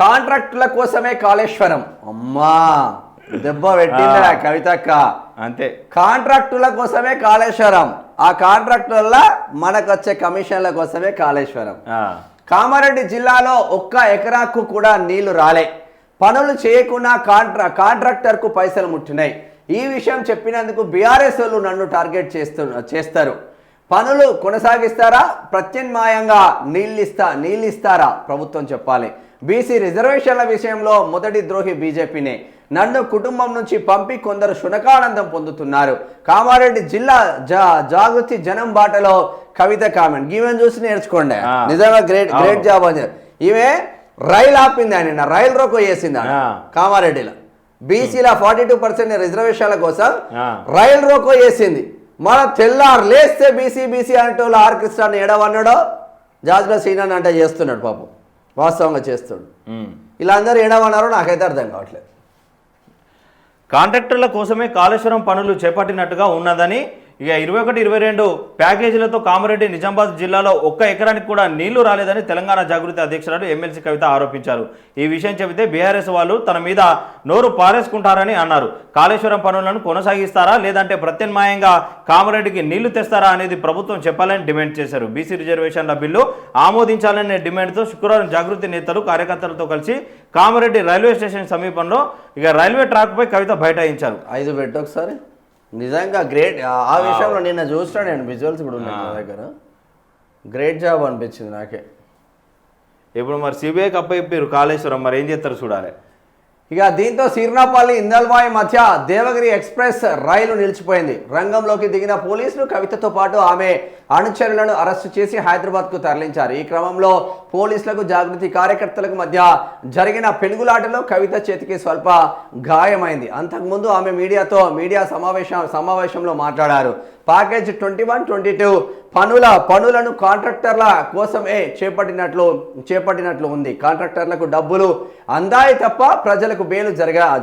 కాంట్రాక్టుల కోసమే కాళేశ్వరం అమ్మా దెబ్బ పెట్టిందా కవితక్క అంతే. కాంట్రాక్టుల కోసమే కాళేశ్వరం, ఆ కాంట్రాక్టుల మనకు వచ్చే కమిషన్ల కోసమే కాళేశ్వరం. కామారెడ్డి జిల్లాలో ఒక్క ఎకరాకు కూడా నీళ్లు రాలే, పనులు చేయకుండా కాంట్రాక్టర్కు పైసలు ముట్టినాయి. ఈ విషయం చెప్పినందుకు బీఆర్ఎస్ వాళ్ళు నన్ను టార్గెట్ చేస్తారు. పనులు కొనసాగిస్తారా, ప్రత్యామ్నాయంగా నీళ్ళిస్తారా ప్రభుత్వం చెప్పాలి. బీసీ రిజర్వేషన్ల విషయంలో మొదటి ద్రోహి బీజేపీనే. నన్ను కుటుంబం నుంచి పంపి కొందరు శునకానందం పొందుతున్నారు. కామారెడ్డి జిల్లా జాగృతి జనం బాటలో కవిత కామెంట్. ఈమెను చూసి నేర్చుకోండి, నిజంగా గ్రేట్ జాబ్ అని. ఈమె రైలు ఆపింది, ఆయన రైలు రోకో చేసింది కామారెడ్డిలో. బీసీల 42% రిజర్వేషన్ల కోసం రైలు రోకో చేసింది. మన తెల్లారు లేస్తే బీసీ అంటూ ఆర్ కృష్ణాన్ని ఎడవన్నాడో జాజుల శ్రీనాన్ని అంటే చేస్తున్నాడు, పాపం వాస్తవంగా చేస్తాడు. ఇలా అందరూ ఎడవన్నారో నాకైతే అర్థం కావట్లేదు. కాంట్రాక్టర్ల కోసమే కాళేశ్వరం పనులు చేపట్టినట్టుగా ఉన్నదని, ఇక 21-22 ప్యాకేజీలతో కామారెడ్డి నిజామాబాద్ జిల్లాలో ఒక్క ఎకరానికి కూడా నీళ్లు రాలేదని తెలంగాణ జాగృతి అధ్యక్షురాలు ఎమ్మెల్సీ కవిత ఆరోపించారు. ఈ విషయం చెబితే బీఆర్ఎస్ వాళ్ళు తన మీద నోరు పారేసుకుంటారని అన్నారు. కాళేశ్వరం పనులను కొనసాగిస్తారా లేదంటే ప్రత్యామ్నాయంగా కామారెడ్డికి నీళ్లు తెస్తారా అనేది ప్రభుత్వం చెప్పాలని డిమాండ్ చేశారు. బీసీ రిజర్వేషన్ల బిల్లు ఆమోదించాలనే డిమాండ్తో శుక్రవారం జాగృతి నేతలు కార్యకర్తలతో కలిసి కామారెడ్డి రైల్వే స్టేషన్ సమీపంలో ఇక రైల్వే ట్రాక్పై కవిత బైఠాయించారు. 5 పెట్టు ఒకసారి. నిజంగా గ్రేట్. ఆ విషయంలో నిన్న చూస్తాను నేను, విజువల్స్ కూడా ఉన్నాయి నా దగ్గర. గ్రేట్ జాబ్ అనిపించింది నాకే. ఇప్పుడు మరి సిబిఐకి అప్పచెప్పారు కాళేశ్వరం, మరి ఏం చేస్తారు చూడాలి. ఇక దీంతో సిర్నాపల్లి ఇందల్వాయి మధ్య దేవగిరి ఎక్స్ప్రెస్ రైలు నిలిచిపోయింది. రంగంలోకి దిగిన పోలీసులు కవితతో పాటు ఆమె అనుచరులను అరెస్టు చేసి హైదరాబాద్కు తరలించారు. ఈ క్రమంలో పోలీసులకు జాగృతి కార్యకర్తలకు మధ్య జరిగిన పెనుగులాటలో కవిత చేతికి స్వల్ప గాయమైంది. అంతకుముందు ఆమె మీడియా సమావేశంలో మాట్లాడారు. ప్యాకేజ్ 21-22 పనులను కాంట్రాక్టర్ల కోసమే చేపట్టినట్లు ఉంది. కాంట్రాక్టర్లకు డబ్బులు అందాయి తప్ప ప్రజలకు మేలు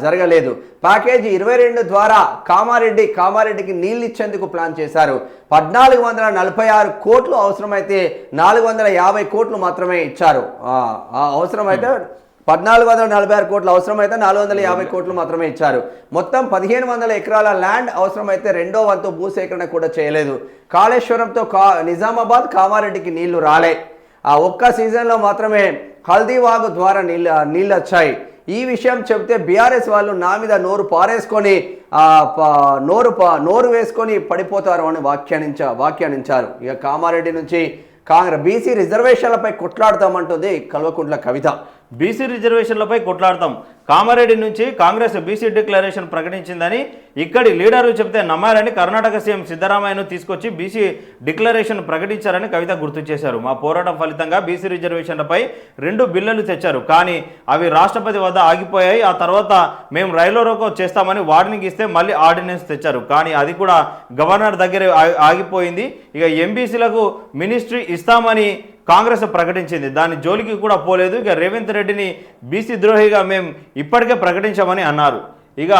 జరగలేదు. ప్యాకేజీ 22 ద్వారా కామారెడ్డికి నీళ్ళు ఇచ్చేందుకు ప్లాన్ చేశారు. 1446 కోట్లు అవసరమైతే 450 కోట్లు మాత్రమే ఇచ్చారు. అవసరమైతే 1446 కోట్లు అవసరమైతే 450 కోట్లు మాత్రమే ఇచ్చారు. మొత్తం 1500 ఎకరాల ల్యాండ్ అవసరమైతే 2వ వంతు భూసేకరణ కూడా చేయలేదు. కాళేశ్వరంతో నిజామాబాద్ కామారెడ్డికి నీళ్లు రాలే. ఆ ఒక్క సీజన్లో మాత్రమే హల్దీవాగు ద్వారా నీళ్ళు వచ్చాయి. ఈ విషయం చెబితే బీఆర్ఎస్ వాళ్ళు నా మీద నోరు వేసుకొని పడిపోతారు అని వ్యాఖ్యానించారు. ఇక కామారెడ్డి నుంచి బీసీ రిజర్వేషన్లపై కొట్లాడతామంటుంది కల్వకుంట్ల కవిత. బీసీ రిజర్వేషన్లపై కొట్లాడతాం. కామారెడ్డి నుంచి కాంగ్రెస్ బీసీ డిక్లరేషన్ ప్రకటించిందని ఇక్కడి లీడర్లు చెబితే నమ్మారని కర్ణాటక సీఎం సిద్ధరామయ్యను తీసుకొచ్చి బీసీ డిక్లరేషన్ ప్రకటించారని కవిత గుర్తు చేశారు. మా పోరాటం ఫలితంగా బీసీ రిజర్వేషన్లపై 2 బిల్లులు తెచ్చారు, కానీ అవి రాష్ట్రపతి వద్ద ఆగిపోయాయి. ఆ తర్వాత మేము రైలు రోకో చేస్తామని వార్నింగ్ ఇస్తే మళ్ళీ ఆర్డినెన్స్ తెచ్చారు, కానీ అది కూడా గవర్నర్ దగ్గర ఆగిపోయింది. ఇక ఎంబీసీలకు మినిస్ట్రీ ఇస్తామని కాంగ్రెస్ ప్రకటించింది, దాని జోలికి కూడా పోలేదు. ఇక రేవంత్ రెడ్డిని బీసీ ద్రోహిగా మేము ఇప్పటికే ప్రకటించామని అన్నారు. ఇక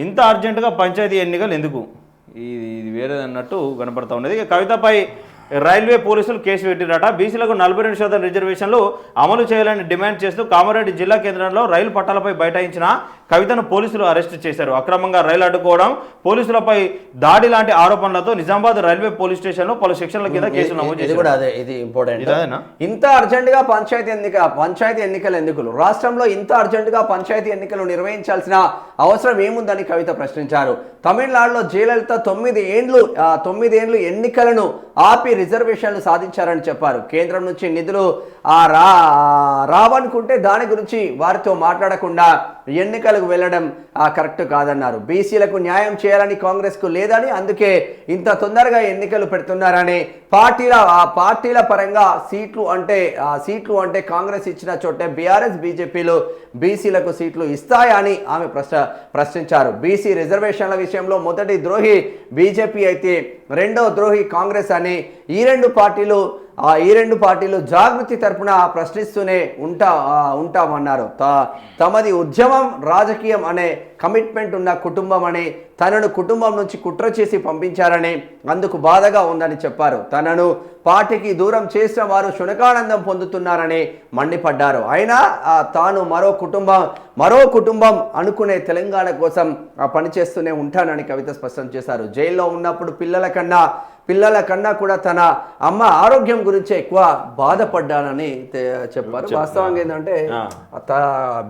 ఇంత అర్జెంటుగా పంచాయతీ ఎన్నికలు ఎందుకు, ఇది వేరే అన్నట్టు కనపడతా ఉన్నది. ఇక కవితపై రైల్వే పోలీసులు కేసు పెట్టిరట. బీసీలకు 42% రిజర్వేషన్లు అమలు చేయాలని డిమాండ్ చేస్తూ కామారెడ్డి జిల్లా కేంద్రంలో రైలు పట్టాలపై బైఠాయించిన కవితను పోలీసులు అరెస్టు చేశారు. అక్రమంగా రైలు అడ్డుకోవడం, పోలీసుల దాడి లాంటి ఆరోపణలతో నిజామాబాద్ రైల్వే పోలీస్ స్టేషన్లో పలు సెక్షన్ల కింద కేసు నమోదు చేశారు. ఇది ఇంపార్టెంట్. ఇంత అర్జెంటుగా పంచాయతీ ఎన్నికలు ఎందుకు, రాష్ట్రంలో ఇంత అర్జెంటుగా పంచాయతీ ఎన్నికలు నిర్వహించాల్సిన అవసరం ఏముందని కవిత ప్రశ్నించారు. తమిళనాడులో జయలలిత 9 ఏండ్లు ఎన్నికలను ఆపి రిజర్వేషన్లు సాధించారని చెప్పారు. కేంద్రం నుంచి నిధులు రావనుకుంటే దాని గురించి వారితో మాట్లాడకుండా ఎన్నికలకు వెళ్ళడం కరెక్ట్ కాదన్నారు. బీసీలకు న్యాయం చేయాలని కాంగ్రెస్కు లేదని, అందుకే ఇంత తొందరగా ఎన్నికలు పెడుతున్నారని, పార్టీల పరంగా సీట్లు అంటే కాంగ్రెస్ ఇచ్చిన చోటే బీఆర్ఎస్ బీజేపీలు బీసీలకు సీట్లు ఇస్తాయని ఆమె ప్రశ్నించారు. బీసీ రిజర్వేషన్ల విషయంలో మొదటి ద్రోహి బీజేపీ అయితే 2వ ద్రోహి కాంగ్రెస్ అని ఈ రెండు పార్టీలు జాగృతి తరపున ప్రశ్నిస్తూనే ఉంటామన్నారు. తమది ఉద్యమం రాజకీయం అనే కమిట్మెంట్ ఉన్న కుటుంబం అని, తనను కుటుంబం నుంచి కుట్ర చేసి పంపించారని, అందుకు బాధగా ఉందని చెప్పారు. తనను పార్టీకి దూరం చేసిన వారు శునకానందం పొందుతున్నారని మండిపడ్డారు. అయినా తాను మరో కుటుంబం అనుకునే తెలంగాణ కోసం పనిచేస్తూనే ఉంటానని కవిత స్పష్టం చేశారు. జైల్లో ఉన్నప్పుడు పిల్లల కన్నా కూడా తన అమ్మ ఆరోగ్యం గురించి ఎక్కువ బాధపడ్డానని చెప్పారు. వాస్తవంగా ఏంటంటే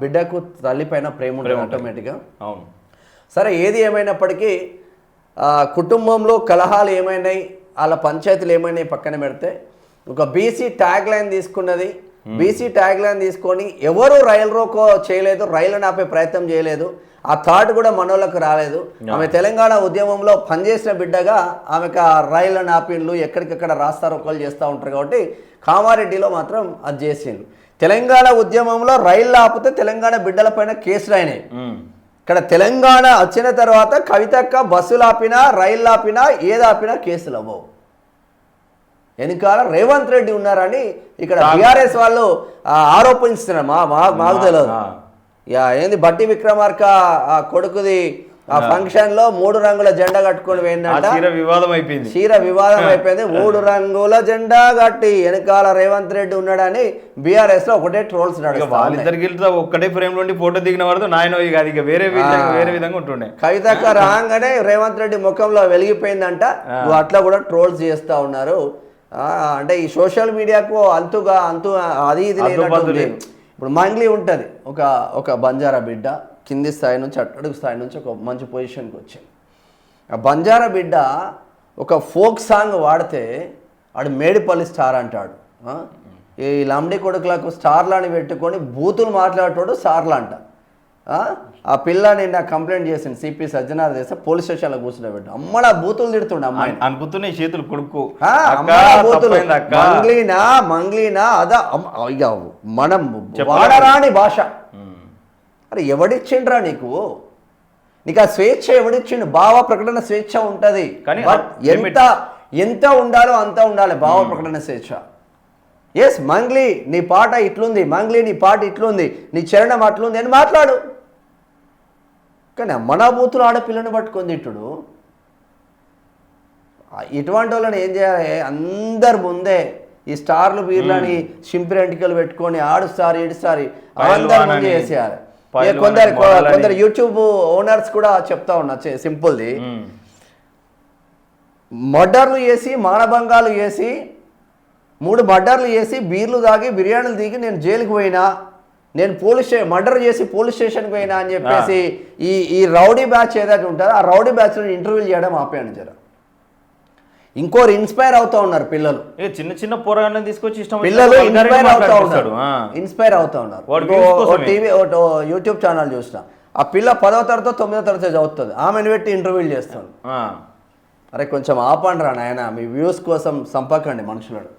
బిడ్డకు తల్లిపైన ప్రేమ ఉంటుంది ఆటోమేటిక్గా. అవును. సరే, ఏది ఏమైనప్పటికీ కుటుంబంలో కలహాలు ఏమైనాయి, వాళ్ళ పంచాయతీలు ఏమైనాయి పక్కన పెడితే, ఒక బీసీ ట్యాగ్ లైన్ తీసుకున్నది. బీసీ ట్యాగ్ లైన్ తీసుకొని ఎవరు రైలు రోకో చేయలేదు, రైలు ఆపే ప్రయత్నం చేయలేదు. ఆ థాట్ కూడా మనోళ్ళకు రాలేదు. ఆమె తెలంగాణ ఉద్యమంలో పనిచేసిన బిడ్డగా ఆమెకు ఆ రైళ్ళ నాపిన్లు ఎక్కడికక్కడ రాస్తారోకోలు చేస్తూ ఉంటారు కాబట్టి కామారెడ్డిలో మాత్రం అది చేసిండ్రు. తెలంగాణ ఉద్యమంలో రైళ్ళు ఆపితే తెలంగాణ బిడ్డలపైన కేసులు అయినాయి. ఇక్కడ తెలంగాణ వచ్చిన తర్వాత కవితక్క బస్సులు ఆపినా, రైళ్ళు ఆపినా, ఏదాపినా కేసులు అవ్వవు. వెనకాల రేవంత్ రెడ్డి ఉన్నారని ఇక్కడ బీఆర్ఎస్ వాళ్ళు ఆరోపిస్తున్నారు. మాకు తెలియదు. ఏంది బట్టి విక్రమార్క ఆ కొడుకుది ఆ ఫంక్షన్ లో 3 రంగుల జెండా కట్టుకొని పోయిందంట. చీర వివాదం అయిపోయింది. 3 రంగుల జెండా కట్టి వెనకాల రేవంత్ రెడ్డి ఉన్నాడని బీఆర్ఎస్ లో ఒకటే ట్రోల్స్ వాళ్ళిద్దరికి ఒక్కటే ఫ్రేమ్ నుండి ఫోటో దిగిన వాడు నాయన ఇక వేరే విధంగా ఉంటుండే. కవితక్క రాగానే రేవంత్ రెడ్డి ముఖంలో వెలిగిపోయిందంట. అట్లా కూడా ట్రోల్స్ చేస్తా ఉన్నారు. అంటే ఈ సోషల్ మీడియాకు అంతు అది ఇది లేనట్టు. ఇప్పుడు మంగ్లీ ఉంటుంది, ఒక బంజారా బిడ్డ కింది స్థాయి నుంచి అడుగు స్థాయి నుంచి ఒక మంచి పొజిషన్కి వచ్చింది. ఆ బంజారా బిడ్డ ఒక ఫోక్ సాంగ్ వాడితే వాడు మేడిపల్లి స్టార్ అంటాడు. ఈ లంబడి కొడుకులకు స్టార్లని పెట్టుకొని బూతులు మాట్లాడేటోడు స్టార్లు అంట. ఆ పిల్ల నిన్న కంప్లైంట్ చేసింది సిపి సజ్జనార్ చేస్తే పోలీస్ స్టేషన్లో కూర్చునే బిడ్డ అమ్మడ బూతులు తిడుతుండే అమ్మాయి అనుకుతున్నాయి చేతులు కొడుకు మంగ్లీనా అదా ఇక మనం వాడరాని భాష. అరే ఎవడిచ్చిండ్రా నీకు ఆ స్వేచ్ఛ ఎవడిచ్చిండు? భావ ప్రకటన స్వేచ్ఛ ఉంటుంది, కానీ ఎంత ఉండాలో అంత ఉండాలి భావ ప్రకటన స్వేచ్ఛ. ఎస్ మంగ్లీ నీ పాట ఇట్లుంది, మంగ్లీ నీ పాట ఇట్లుంది, నీ చరణం అట్లుంది అని మాట్లాడు. కానీ అమ్మనాభూతులు ఆడపిల్లని పట్టుకొని తిట్టుడు. ఇటువంటి వాళ్ళని ఏం చేయాలి? అందరు ముందే ఈ స్టార్లు బీర్లని సింపిరెంటికలు పెట్టుకొని ఆడుస్తారు ఏడుస్తారు అందరు ముందే చేసేయాలి. కొందరు యూట్యూబ్ ఓనర్స్ కూడా చెప్తా ఉన్నా సింపుల్ది. మర్డర్లు చేసి మానభంగాలు చేసి 3 మర్డర్లు చేసి బీర్లు తాగి బిర్యానీలు దిగి నేను జైలుకి పోయినా, నేను మర్డర్ చేసి పోలీస్ స్టేషన్కి పోయినా అని చెప్పేసి ఈ రౌడీ బ్యాచ్ ఏదైతే ఉంటుందో ఆ రౌడీ బ్యాచ్లో ఇంటర్వ్యూలు చేయడం ఆపేయండి జర. ఇంకోరు ఇన్స్పైర్ అవుతా ఉన్నారు పిల్లలు, చిన్న పోరాటాన్ని తీసుకొచ్చి పిల్లలు ఇన్స్పైర్ అవుతా ఉన్నారు. టీవీ యూట్యూబ్ ఛానల్ చూసిన ఆ పిల్ల 10వ తరగతి 9వ తరగతి చదువుతుంది, ఆమెను పెట్టి ఇంటర్వ్యూలు చేస్తాను. అరే కొంచెం ఆపండి రా నాయన, మీ వ్యూస్ కోసం సంపకండి మనుషులను.